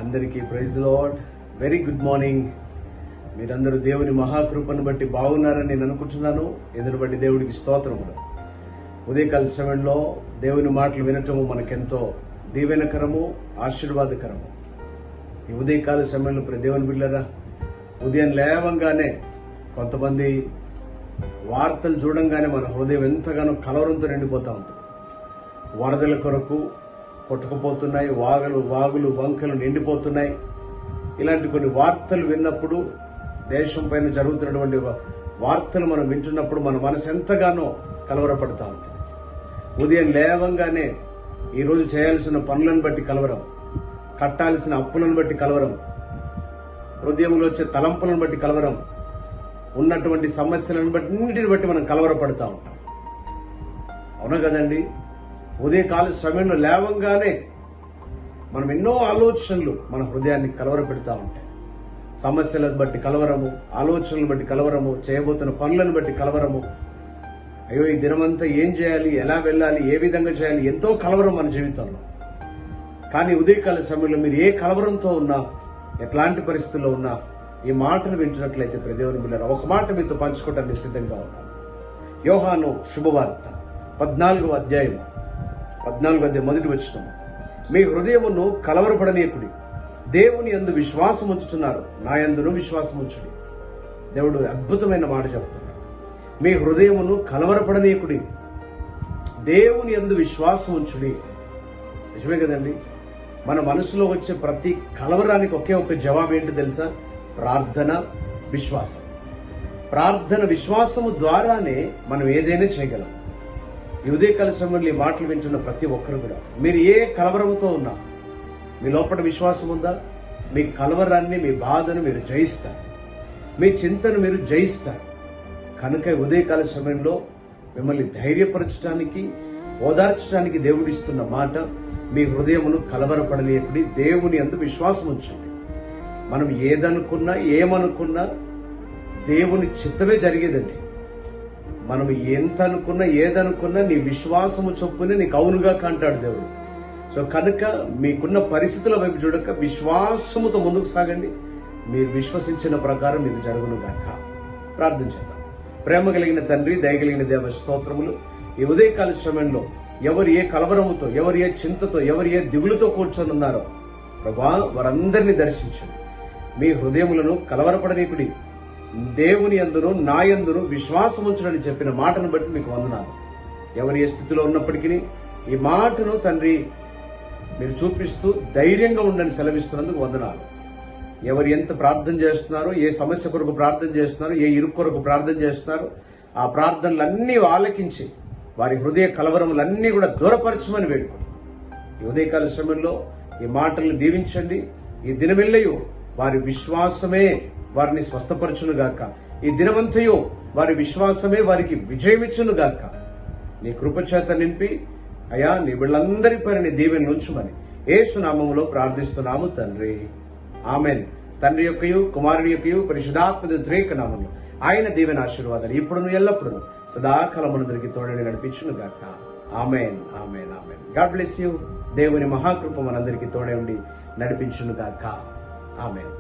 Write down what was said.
అందరికీ praise Lord. Very good morning. మీరందరూ దేవుని మహాకృపను బట్టి బాగున్నారని నేను అనుకుంటున్నాను. ఇందుని బట్టి దేవుడికి స్తోత్రములు. ఉదయకాల సమయంలో దేవుని మాటలు వినటము మనకెంతో దీవెనకరము, ఆశీర్వాదకరము. ఈ ఉదయకాల సమయంలో దేవుని బిడ్డలారా, ఉదయం లేవంగానే కొంతమంది వార్తలు చూడంగానే మన హృదయం ఎంతగానో కలవరంతో నిండిపోతా ఉంటుంది. వరదల కొరకు కొట్టుకుపోతున్నాయి, వాగులు వంకలు నిండిపోతున్నాయి. ఇలాంటి కొన్ని వార్తలు విన్నప్పుడు, దేశం పైన జరుగుతున్నటువంటి వార్తలు మనం వింటున్నప్పుడు మన మనసు ఎంతగానో కలవరపడతా ఉంటుంది. ఉదయం లేవంగానే ఈరోజు చేయాల్సిన పనులను బట్టి కలవరం, కట్టాల్సిన అప్పులను బట్టి కలవరం, హృదయంలో వచ్చే తలంపులను బట్టి కలవరం, ఉన్నటువంటి సమస్యలను బట్టి అన్నిటిని బట్టి మనం కలవరపడతా ఉంటాం. అవునా కదండి? ఉదయకాల సమయంలో లేవంగానే మనం ఎన్నో ఆలోచనలు మన హృదయాన్ని కలవరపెడతా ఉంటాయి. సమస్యలను బట్టి కలవరము, ఆలోచనలను బట్టి కలవరము, చేయబోతున్న పనులను బట్టి కలవరము. అయ్యో, ఈ దినమంతా ఏం చేయాలి, ఎలా వెళ్ళాలి, ఏ విధంగా చేయాలి, ఎంతో కలవరం మన జీవితంలో. కానీ ఉదయకాల సమయంలో మీరు ఏ కలవరంతో ఉన్నా, ఎట్లాంటి పరిస్థితుల్లో ఉన్నా, ఈ మాటలు వింటున్నట్లయితే దేవుని బిడ్డలారా, ఒక మాట మీతో పంచుకోవడానికి సిద్ధంగా ఉన్నాను. యోహాను శుభవార్త 14వ అధ్యాయం మొదటి వచనం. మీ హృదయమును కలవరపడనీయకుడి, దేవుని యందు విశ్వాసం ఉంచుచున్నారు, నా యందును విశ్వాసం ఉంచుడి. దేవుడు అద్భుతమైన మాట చెప్తున్నాడు. మీ హృదయమును కలవరపడనీయకుడి, దేవుని యందు విశ్వాసం ఉంచుడి. నిజమే కదండి? మన మనసులో వచ్చే ప్రతి కలవరానికి ఒకే ఒక జవాబు ఏంటి తెలుసా? ప్రార్థన, విశ్వాసం. ప్రార్థన, విశ్వాసము ద్వారానే మనం ఏదైనా చేయగలం. ఈ ఉదయకాల సమయంలో ఈ మాటలు వింటున్న ప్రతి ఒక్కరు కూడా, మీరు ఏ కలవరంతో ఉన్నా, మీ లోపల విశ్వాసం ఉందా? మీ కలవరాన్ని, మీ బాధను మీరు జయిస్తారు, మీ చింతను మీరు జయిస్తారు. కనుక ఉదయకాల సమయంలో మిమ్మల్ని ధైర్యపరచడానికి, ఓదార్చడానికి దేవుడిస్తున్న మాట, మీ హృదయమును కలవరపడనీయకుడి, దేవుని యందు విశ్వాసం ఉంచండి. మనం ఏదనుకున్నా, ఏమనుకున్నా దేవుని చిత్తమే జరిగేదండి. మనం ఎంత అనుకున్నా, ఏదనుకున్నా నీ విశ్వాసము చొప్పునే నీకు అవునుగా కంటాడు దేవుడు. సో కనుక మీకున్న పరిస్థితుల వైపు చూడక విశ్వాసముతో ముందుకు సాగండి. మీరు విశ్వసించిన ప్రకారం మీకు జరుగునుగాక. ప్రార్థన చేద్దాం. ప్రేమ కలిగిన తండ్రి, దయ కలిగిన దేవ, స్తోత్రములు. ఈ ఉదయకాల సమయంలో ఎవరు ఏ కలవరముతో, ఎవరు ఏ చింతతో, ఎవరు ఏ దిగులుతో కూర్చొని ఉన్నారో ప్రభా, వారందరినీ దర్శించండి. మీ హృదయములను కలవరపడనీకుడి, దేవుని యందును నా యందును విశ్వాసముంచునని చెప్పిన మాటను బట్టి మీకు వందనాలు. ఎవరు ఏ స్థితిలో ఉన్నప్పటికీ ఈ మాటను తండ్రి మీరు చూపిస్తూ ధైర్యంగా ఉండని సెలవిస్తున్నందుకు వందనాలు. ఎవరు ఎంత ప్రార్థన చేస్తున్నారో, ఏ సమస్య కొరకు ప్రార్థన చేస్తున్నారో, ఏ ఇరుకు కొరకు ప్రార్థన చేస్తున్నారో, ఆ ప్రార్థనలన్నీ ఆలకించి వారి హృదయ కలవరములన్నీ కూడా దూరపరచమని వేడుకోండి. ఈ ఉదయకాల సమయంలో ఈ మాటలను దీవించండి. ఈ దినమెల్లయో వారి విశ్వాసమే వారిని స్వస్థపరచునుగాక. ఈ దినమంతయో వారి విశ్వాసమే వారికి విజయమిచ్చునుగాక. నీ కృపచేత నింపి అయా, నీ వీళ్ళందరి పైన నీ దీవెనలు ఉంచుమని యేసు నామములో ప్రార్థిస్తున్నాము తండ్రి. ఆమెన్. తండ్రి యొక్కయు, కుమారుని యొక్కయు, పరిశుద్ధాత్మ త్రేక నామములో ఆయన దీవెన ఆశీర్వాదాలు ఇప్పుడును ఎల్లప్పుడూ సదాకాలం మనందరికీ తోడని నడిపించునుగాక. Amen, amen, amen. God bless you. దేవుని మహాకృప మనందరికీ తోడే ఉండి నడిపించునుగాక. ఆమెన్.